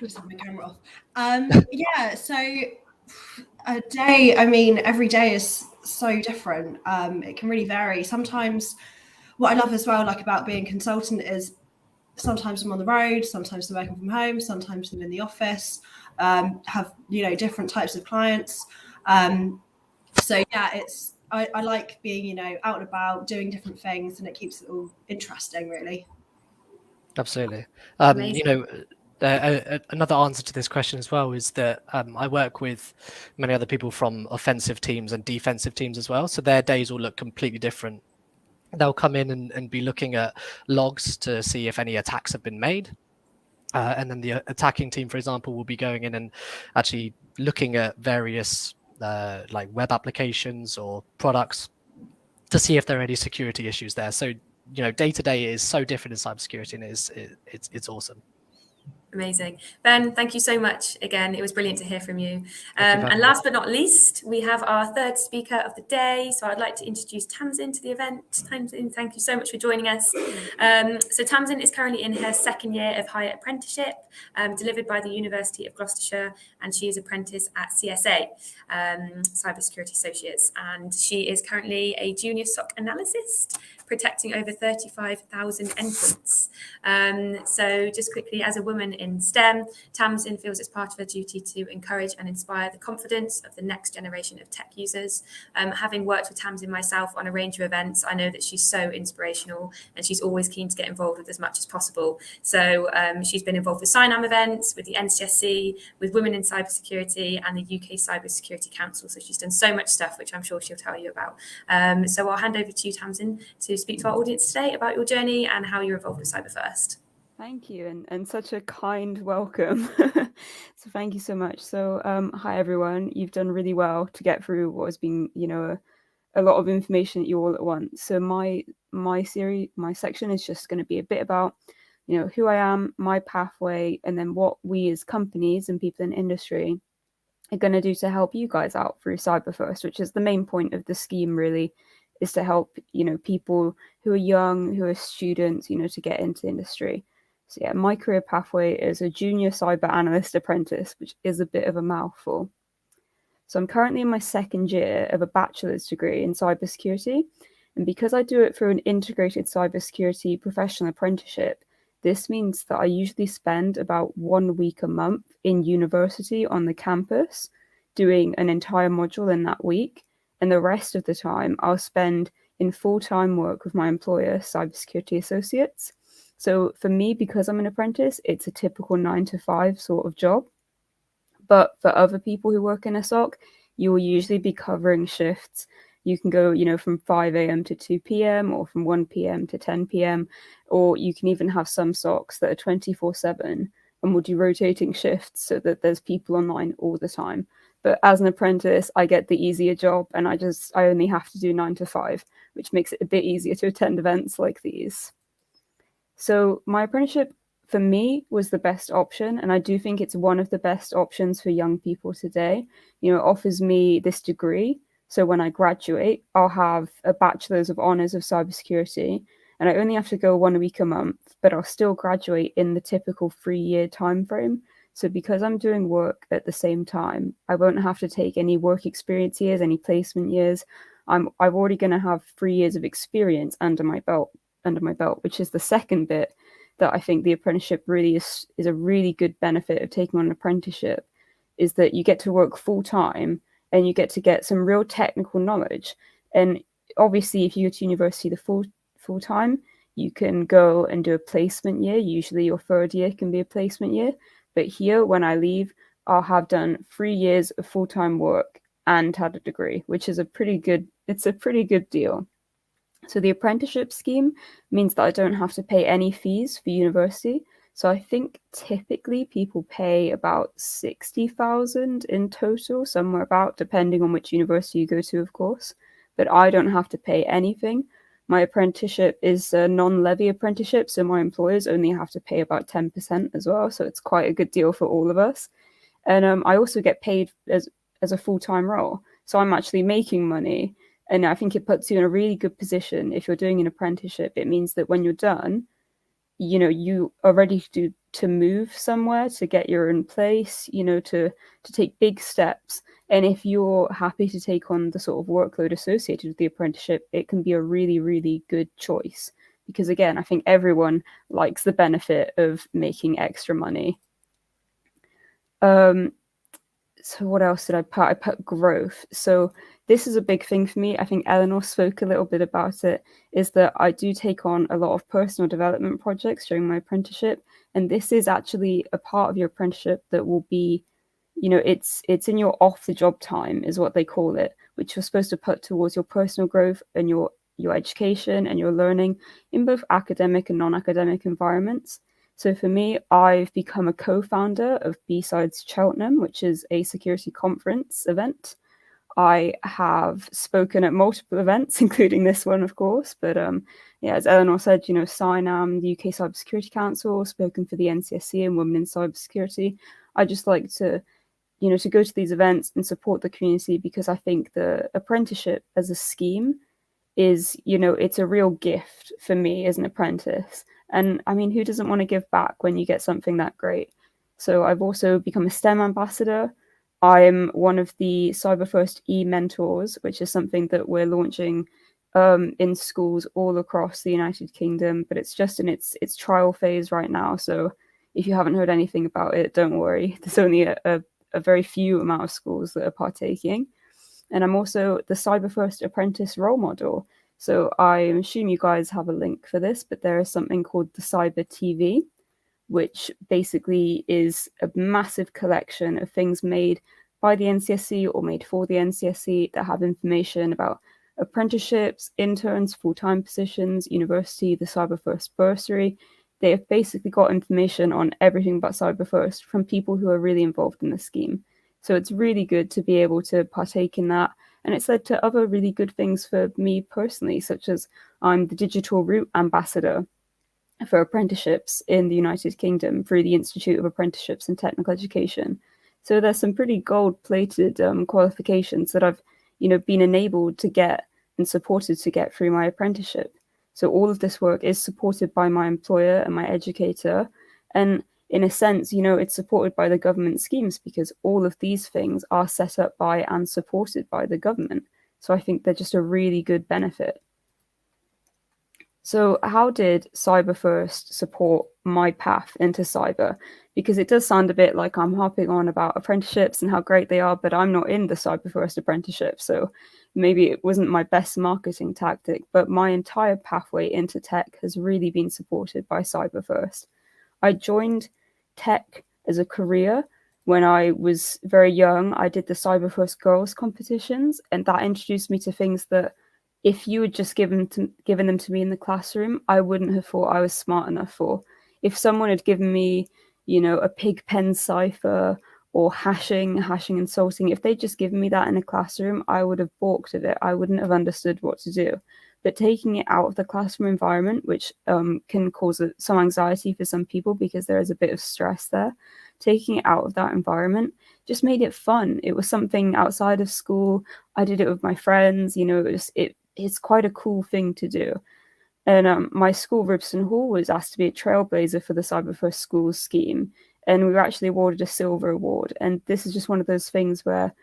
Just have my camera off. Yeah, so a day, every day is so different. It can really vary. Sometimes what I love as well, like about being a consultant, is sometimes I'm on the road, sometimes I'm working from home, sometimes I'm in the office, have different types of clients. So yeah, I like being out and about, doing different things, and it keeps it all interesting, really. Absolutely. Amazing. Another answer to this question as well is that I work with many other people from offensive teams and defensive teams as well, so their days will look completely different. They'll come in and be looking at logs to see if any attacks have been made. And then the attacking team, for example, will be going in and actually looking at various like web applications or products to see if there are any security issues there. So, day to day is so different in cybersecurity, and it's awesome. Amazing. Ben, thank you so much again. It was brilliant to hear from you. Thank you And last but not least, we have our third speaker of the day. So I'd like to introduce Tamzin to the event. Tamzin, thank you so much for joining us. So Tamzin is currently in her second year of higher apprenticeship, delivered by the University of Gloucestershire, and she is apprentice at CSA, Cybersecurity Associates. And she is currently a junior SOC analyst, protecting over 35,000 endpoints. So just quickly, as a woman in STEM, Tamzin feels it's part of her duty to encourage and inspire the confidence of the next generation of tech users. Having worked with Tamzin myself on a range of events, I know that she's so inspirational, and she's always keen to get involved with as much as possible. So she's been involved with SINAM events, with the NCSC, with Women in Cybersecurity, and the UK Cybersecurity Council. So she's done so much stuff, which I'm sure she'll tell you about. So I'll hand over to you, Tamzin, to speak to our audience today about your journey and how you're involved with CyberFirst. Thank you, and such a kind welcome. So thank you so much. So hi everyone, you've done really well to get through what has been, a lot of information at you all at once. So my section is just going to be a bit about, who I am, my pathway, and then what we as companies and people in industry are going to do to help you guys out through CyberFirst, which is the main point of the scheme, really, is to help, people who are young, who are students, to get into industry. So yeah, my career pathway is a junior cyber analyst apprentice, which is a bit of a mouthful. So I'm currently in my second year of a bachelor's degree in cybersecurity. And because I do it through an integrated cybersecurity professional apprenticeship, this means that I usually spend about 1 week a month in university on the campus, doing an entire module in that week. And the rest of the time I'll spend in full-time work with my employer, Cybersecurity Associates. So for me, because I'm an apprentice, it's a typical 9-to-5 sort of job. But for other people who work in a SOC, you will usually be covering shifts. You can go, from 5 a.m. to 2 p.m. or from 1 p.m. to 10 p.m. Or you can even have some SOCs that are 24/7 and will do rotating shifts so that there's people online all the time. But as an apprentice, I get the easier job, and I only have to do 9 to 5, which makes it a bit easier to attend events like these. So my apprenticeship for me was the best option, and I do think it's one of the best options for young people today. It offers me this degree. So when I graduate, I'll have a bachelor's of honours of cybersecurity, and I only have to go 1 week a month, but I'll still graduate in the typical 3-year time frame. So because I'm doing work at the same time, I won't have to take any work experience years, any placement years. I'm already going to have 3 years of experience under my belt, which is the second bit that I think the apprenticeship really is a really good benefit of taking on an apprenticeship, is that you get to work full time and you get to get some real technical knowledge. And obviously, if you go to university the full time, you can go and do a placement year. Usually your third year can be a placement year. But here, when I leave, I'll have done 3 years of full-time work and had a degree, which is a pretty good deal. So the apprenticeship scheme means that I don't have to pay any fees for university. So I think typically people pay about 60,000 in total, somewhere about, depending on which university you go to, of course. But I don't have to pay anything. My apprenticeship is a non-levy apprenticeship, so my employers only have to pay about 10% as well. So it's quite a good deal for all of us. And I also get paid as a full-time role. So I'm actually making money. And I think it puts you in a really good position if you're doing an apprenticeship. It means that when you're done, you are ready to move somewhere, to get your own place, to take big steps. And if you're happy to take on the sort of workload associated with the apprenticeship, it can be a really, really good choice. Because again, I think everyone likes the benefit of making extra money. So what else did I put? I put growth. So this is a big thing for me. I think Eleanor spoke a little bit about it, is that I do take on a lot of personal development projects during my apprenticeship. And this is actually a part of your apprenticeship that will be, it's in your off the job time is what they call it, which you're supposed to put towards your personal growth and your education and your learning in both academic and non-academic environments. So for me, I've become a co-founder of B-Sides Cheltenham, which is a security conference event. I have spoken at multiple events, including this one, of course. But as Eleanor said, CyNAM, the UK Cybersecurity Council, spoken for the NCSC and Women in Cybersecurity. I just like to, to go to these events and support the community, because I think the apprenticeship as a scheme is, it's a real gift for me as an apprentice. And I mean, who doesn't want to give back when you get something that great? So I've also become a STEM ambassador. I'm one of the CyberFirst e-mentors, which is something that we're launching in schools all across the United Kingdom, but it's just in its trial phase right now. So if you haven't heard anything about it, don't worry. There's only a very few amount of schools that are partaking. And I'm also the CyberFirst Apprentice role model. So I assume you guys have a link for this, but there is something called the Cyber TV, which basically is a massive collection of things made by the NCSC or made for the NCSC that have information about apprenticeships, interns, full-time positions, university, the CyberFirst bursary. They have basically got information on everything but CyberFirst from people who are really involved in the scheme. So it's really good to be able to partake in that. And it's led to other really good things for me personally, such as I'm the digital route ambassador for apprenticeships in the United Kingdom through the Institute of Apprenticeships and Technical Education. So there's some pretty gold-plated qualifications that I've, been enabled to get and supported to get through my apprenticeship. So all of this work is supported by my employer and my educator. And in a sense, it's supported by the government schemes, because all of these things are set up by and supported by the government. So I think they're just a really good benefit. So how did CyberFirst support my path into cyber? Because it does sound a bit like I'm harping on about apprenticeships and how great they are, but I'm not in the CyberFirst apprenticeship. So maybe it wasn't my best marketing tactic, but my entire pathway into tech has really been supported by CyberFirst. I joined tech as a career when I was very young. I did the CyberFirst Girls competitions, and that introduced me to things that if you had just given them to me in the classroom, I wouldn't have thought I was smart enough for. If someone had given me, a pig pen cipher or hashing and sorting, if they'd just given me that in a classroom, I would have balked at it. I wouldn't have understood what to do. But taking it out of the classroom environment, which can cause some anxiety for some people because there is a bit of stress there, taking it out of that environment just made it fun. It was something outside of school. I did it with my friends. It's quite a cool thing to do. And my school, Ribston Hall, was asked to be a trailblazer for the CyberFirst Schools scheme. And we were actually awarded a silver award. And this is just one of those things where,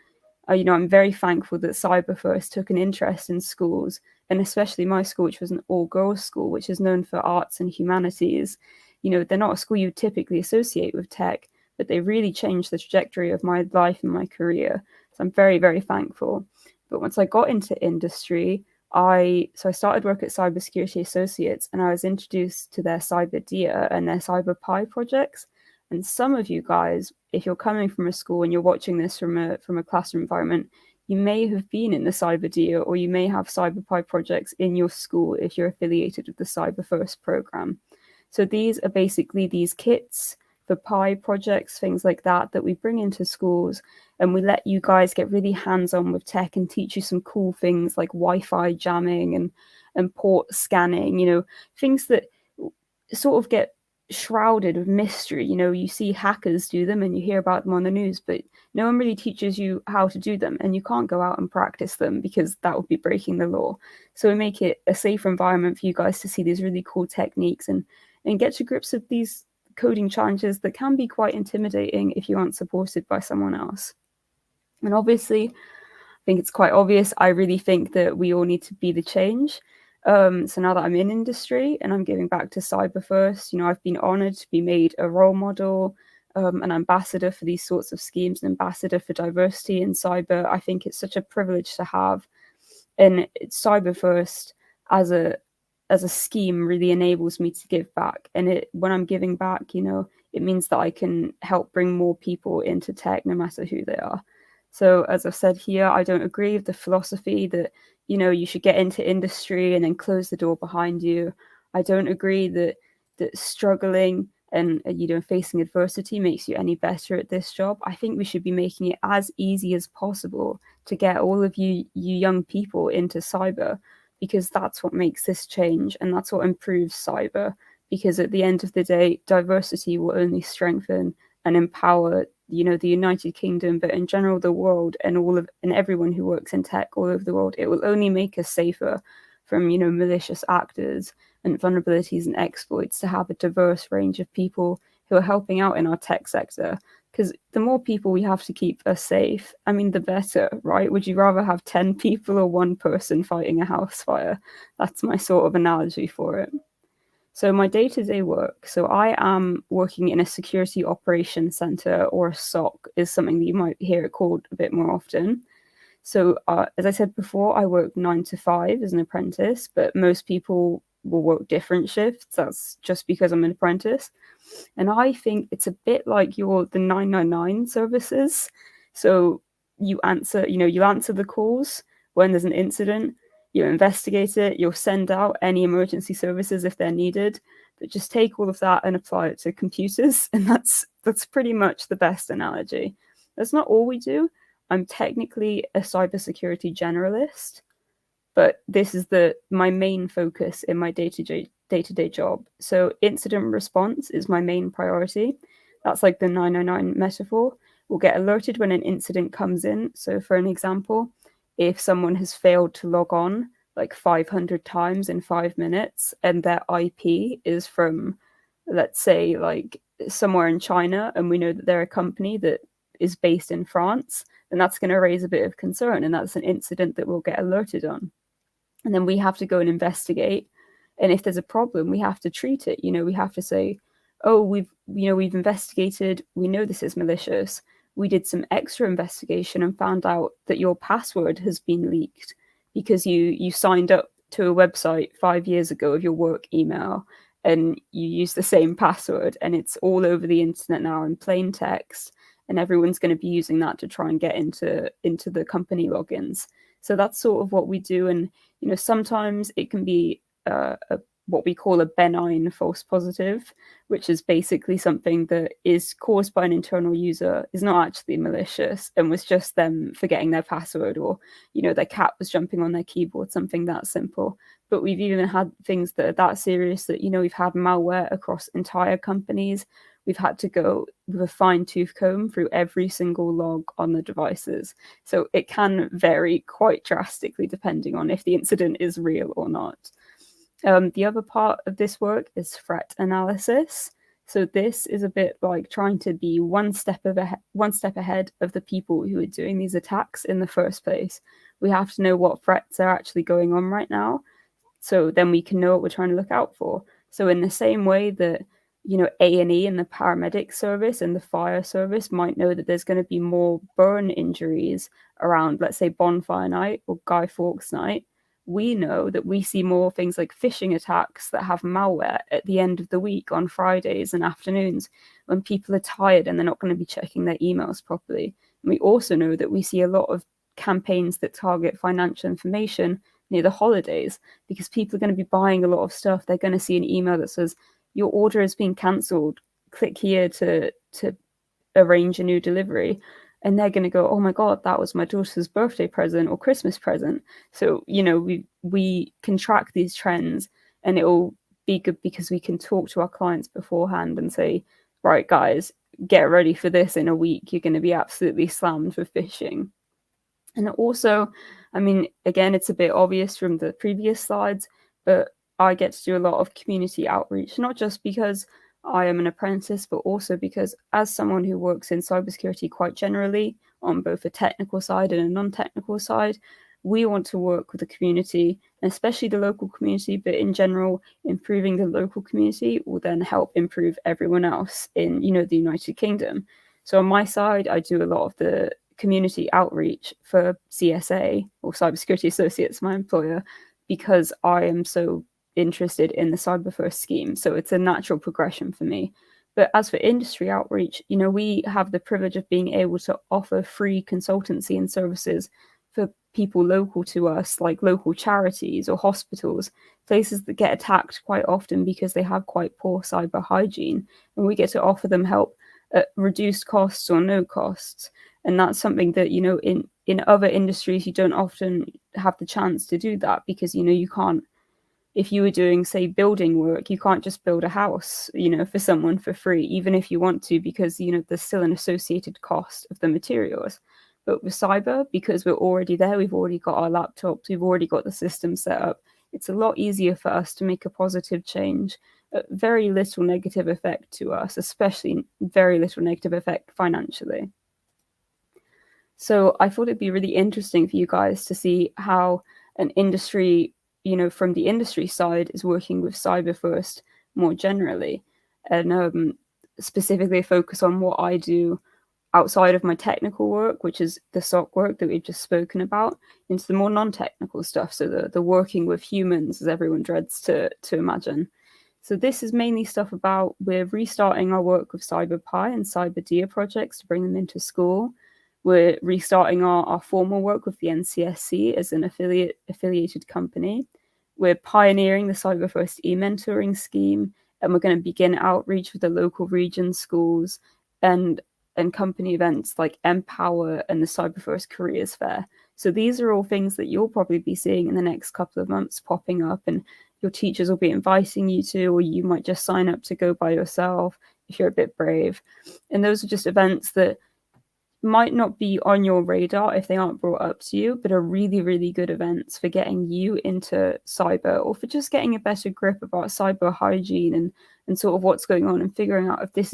I'm very thankful that CyberFirst took an interest in schools, and especially my school, which was an all-girls school, which is known for arts and humanities. They're not a school you typically associate with tech, but they really changed the trajectory of my life and my career. So I'm very, very thankful. But once I got into industry, I started work at Cybersecurity Associates, and I was introduced to their CyberDia and their CyberPi projects. And some of you guys, if you're coming from a school and you're watching this from a classroom environment, you may have been in the cyber DIA, or you may have CyberPi projects in your school if you're affiliated with the CyberFirst program. So these are basically these kits for Pi projects, things like that we bring into schools, and we let you guys get really hands-on with tech and teach you some cool things like Wi-Fi jamming and port scanning, you know, things that sort of get shrouded with mystery. You know, you see hackers do them and you hear about them on the news, but no one really teaches you how to do them, and you can't go out and practice them because that would be breaking the law. So we make it a safer environment for you guys to see these really cool techniques and get to grips with these coding challenges that can be quite intimidating if you aren't supported by someone else. And obviously, I think it's quite obvious, I really think that we all need to be the change. So now that I'm in industry and I'm giving back to CyberFirst, you know, I've been honored to be made a role model, an ambassador for these sorts of schemes, an ambassador for diversity in cyber. I think it's such a privilege to have. And CyberFirst as a scheme really enables me to give back. And when I'm giving back, you know, it means that I can help bring more people into tech, no matter who they are. So as I've said here, I don't agree with the philosophy that, you know, you should get into industry and then close the door behind you. I don't agree that struggling and, you know, facing adversity makes you any better at this job. I think we should be making it as easy as possible to get all of you young people into cyber, because that's what makes this change and that's what improves cyber. Because at the end of the day, diversity will only strengthen and empower, you know, the United Kingdom, but in general the world, and everyone who works in tech all over the world. It will only make us safer from, you know, malicious actors and vulnerabilities and exploits, to have a diverse range of people who are helping out in our tech sector. Because the more people we have to keep us safe, I mean, the better, right? Would you rather have 10 people or one person fighting a house fire? That's my sort of analogy for it. So my day-to-day work, so I am working in a security operations center, or a SOC is something that you might hear it called a bit more often. So as I said before, I work 9 to 5 as an apprentice, but most people will work different shifts. That's just because I'm an apprentice. And I think it's a bit like the 999 services. So you answer the calls when there's an incident, you investigate it, you'll send out any emergency services if they're needed, but just take all of that and apply it to computers. And that's pretty much the best analogy. That's not all we do. I'm technically a cybersecurity generalist, but this is my main focus in my day-to-day job. So incident response is my main priority. That's like the 999 metaphor. We'll get alerted when an incident comes in. So for an example, if someone has failed to log on like 500 times in 5 minutes and their IP is from, let's say, like somewhere in China, and we know that they're a company that is based in France, then that's going to raise a bit of concern, and that's an incident that we'll get alerted on. And then we have to go and investigate. And if there's a problem, we have to treat it. You know, we have to say, oh, we've investigated, we know this is malicious. We did some extra investigation and found out that your password has been leaked because you signed up to a website 5 years ago of your work email and you use the same password, and it's all over the internet now in plain text, and everyone's going to be using that to try and get into the company logins. So that's sort of what we do. And, you know, sometimes it can be what we call a benign false positive, which is basically something that is caused by an internal user, is not actually malicious, and was just them forgetting their password, or, you know, their cat was jumping on their keyboard, something that simple. But we've even had things that are that serious that, you know, we've had malware across entire companies. We've had to go with a fine-tooth comb through every single log on the devices. So it can vary quite drastically depending on if the incident is real or not. The other part of this work is threat analysis. So this is a bit like trying to be one step ahead of the people who are doing these attacks in the first place. We have to know what threats are actually going on right now, so then we can know what we're trying to look out for. So in the same way that, you know, A&E and the paramedic service and the fire service might know that there's going to be more burn injuries around, let's say, bonfire night or Guy Fawkes night, we know that we see more things like phishing attacks that have malware at the end of the week on Fridays and afternoons when people are tired and they're not going to be checking their emails properly. And we also know that we see a lot of campaigns that target financial information near the holidays because people are going to be buying a lot of stuff. They're going to see an email that says your order has been cancelled. Click here to arrange a new delivery. And they're going to go, oh my God, that was my daughter's birthday present or Christmas present. So, you know, we can track these trends, and it'll be good because we can talk to our clients beforehand and say, right, guys, get ready for this in a week. You're going to be absolutely slammed for phishing. And also, I mean, again, it's a bit obvious from the previous slides, but I get to do a lot of community outreach, not just because I am an apprentice, but also because as someone who works in cybersecurity quite generally on both a technical side and a non-technical side, we want to work with the community, especially the local community, but in general, improving the local community will then help improve everyone else in, you know, the United Kingdom. So on my side, I do a lot of the community outreach for CSA, or Cybersecurity Associates, my employer, because I am so interested in the CyberFirst scheme. So it's a natural progression for me. But as for industry outreach, you know, we have the privilege of being able to offer free consultancy and services for people local to us, like local charities or hospitals, places that get attacked quite often because they have quite poor cyber hygiene. And we get to offer them help at reduced costs or no costs. And that's something that, you know, in other industries, you don't often have the chance to do that because, you know, you can't, if you were doing, say, building work, you can't just build a house, you know, for someone for free, even if you want to, because, you know, there's still an associated cost of the materials. But with cyber, because we're already there, we've already got our laptops, we've already got the system set up, it's a lot easier for us to make a positive change. Very little negative effect to us, especially very little negative effect financially. So I thought it'd be really interesting for you guys to see how an industry, you know, from the industry side is working with CyberFirst more generally, and specifically focus on what I do outside of my technical work, which is the SOC work that we've just spoken about, into the more non-technical stuff. So the working with humans, as everyone dreads to imagine. So this is mainly stuff about, we're restarting our work with CyberPi and CyberDia projects to bring them into school. We're restarting our formal work with the NCSC as an affiliated company. We're pioneering the CyberFirst e-mentoring scheme, and we're going to begin outreach with the local region schools and company events like Empower and the CyberFirst Careers Fair. So these are all things that you'll probably be seeing in the next couple of months popping up, and your teachers will be inviting you to, or you might just sign up to go by yourself if you're a bit brave. And those are just events that might not be on your radar if they aren't brought up to you, but are really, really good events for getting you into cyber, or for just getting a better grip about cyber hygiene and sort of what's going on, and figuring out if this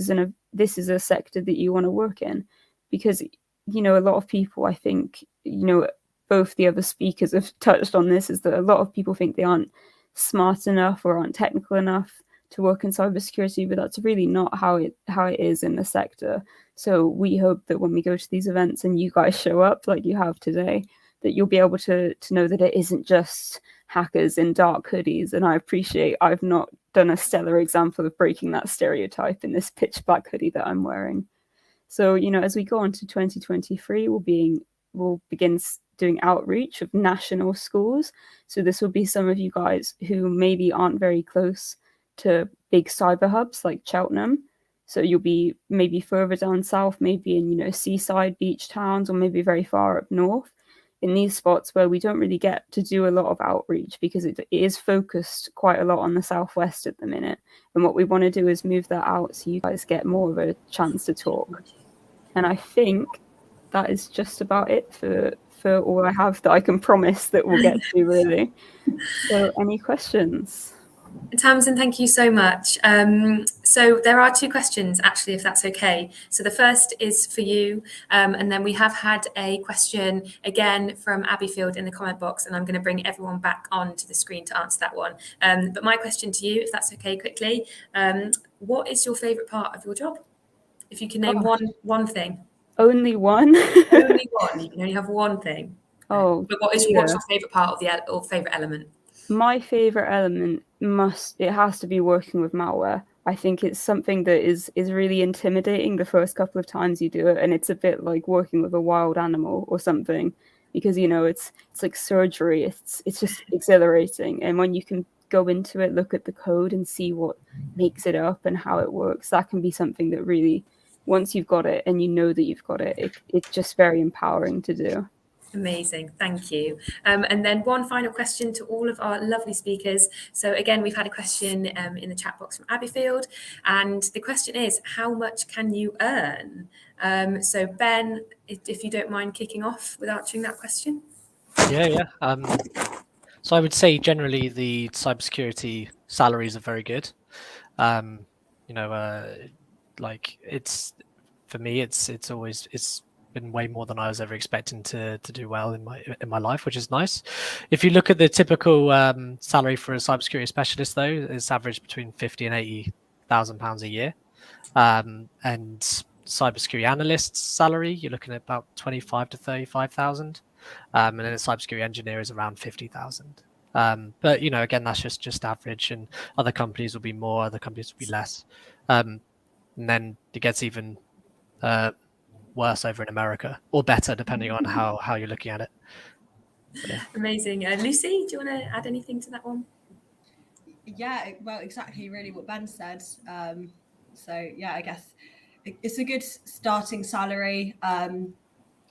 is a sector that you want to work in. Because, you know, a lot of people, I think, you know, both the other speakers have touched on this, is that a lot of people think they aren't smart enough or aren't technical enough to work in cybersecurity, but that's really not how it is in the sector. So we hope that when we go to these events and you guys show up like you have today, that you'll be able to know that it isn't just hackers in dark hoodies. And I appreciate I've not done a stellar example of breaking that stereotype in this pitch black hoodie that I'm wearing. So, you know, as we go on to 2023, we'll begin doing outreach of national schools. So this will be some of you guys who maybe aren't very close to big cyber hubs like Cheltenham. So you'll be maybe further down south, maybe in, you know, seaside beach towns, or maybe very far up north, in these spots where we don't really get to do a lot of outreach because it is focused quite a lot on the southwest at the minute. And what we want to do is move that out so you guys get more of a chance to talk. And I think that is just about it for all I have that I can promise that we'll get to, really. So any questions? Tamzin, thank you so much. So there are two questions, actually, if that's okay. So the first is for you, and then we have had a question again from Abbeyfield in the comment box, and I'm going to bring everyone back onto the screen to answer that one. But my question to you, if that's okay, quickly, what is your favourite part of your job? If you can name one thing. Only one? Only one. You can only have one thing. Oh, But what's yeah. your favourite part of or favourite element? My favorite element has to be working with malware. I think it's something that is really intimidating the first couple of times you do it, and it's a bit like working with a wild animal or something, because it's like surgery. It's just exhilarating, and when you can go into it, look at the code, and see what makes it up and how it works, that can be something that really, once you've got it and you know that you've got it, it's just very empowering to do. Amazing, thank you. And then one final question to all of our lovely speakers. So again, we've had a question in the chat box from Abbeyfield, and the question is, how much can you earn? So Ben, if you don't mind kicking off with answering that question. Yeah. So I would say generally the cybersecurity salaries are very good. Like for me, it's been way more than I was ever expecting to do well in my life, which is nice. If you look at the typical salary for a cybersecurity specialist, though, it's averaged between £50,000 and £80,000 a year. And cybersecurity analyst's salary, you're looking at about 25 to 35,000, and then a cybersecurity engineer is around 50,000. But again, that's just average, and other companies will be more, other companies will be less. And then it gets even worse over in America, or better, depending on how you're looking at it. Yeah. Amazing. Lucy, do you want to add anything to that one? Yeah, well, exactly, really what Ben said. So yeah, I guess it's a good starting salary,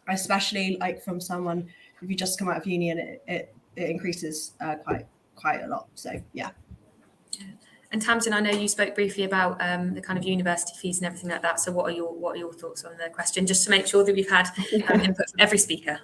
especially like from someone if you just come out of uni, and it increases quite a lot. So yeah. And Tamzin, I know you spoke briefly about the kind of university fees and everything like that. So what are your thoughts on the question, just to make sure that we've had input from every speaker?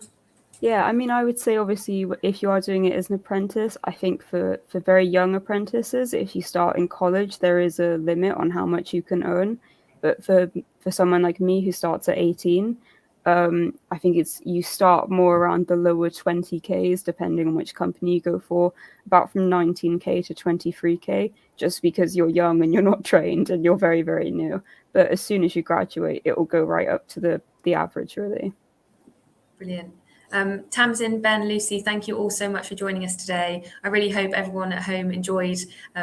Yeah, I mean, I would say obviously if you are doing it as an apprentice, I think for very young apprentices, if you start in college, there is a limit on how much you can earn. But for someone like me who starts at 18, I think you start more around the lower 20Ks, depending on which company you go for, about from 19K to 23K, just because you're young and you're not trained and you're very, very new. But as soon as you graduate, it will go right up to the average, really. Brilliant. Tamzin, Ben, Lucy, thank you all so much for joining us today. I really hope everyone at home enjoyed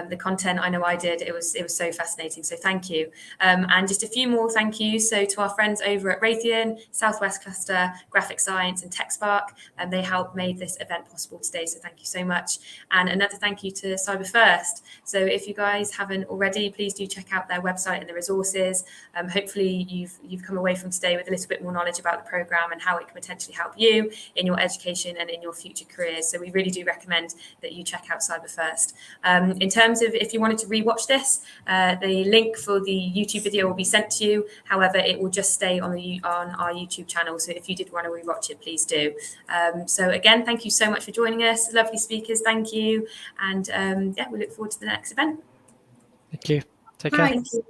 the content. I know I did. It was so fascinating. So thank you. And just a few more thank yous. So to our friends over at Raytheon, Southwest Gloucester, Graphic Science and TechSpark, they helped made this event possible today. So thank you so much. And another thank you to CyberFirst. So if you guys haven't already, please do check out their website and the resources. Hopefully you've come away from today with a little bit more knowledge about the programme and how it can potentially help you in your education and in your future careers. So we really do recommend that you check out CyberFirst. In terms of if you wanted to rewatch this, the link for the YouTube video will be sent to you. However, it will just stay on our YouTube channel. So if you did want to rewatch it, please do. So again, thank you so much for joining us. Lovely speakers, thank you. And yeah, we look forward to the next event. Thank you. Take care. Thank you.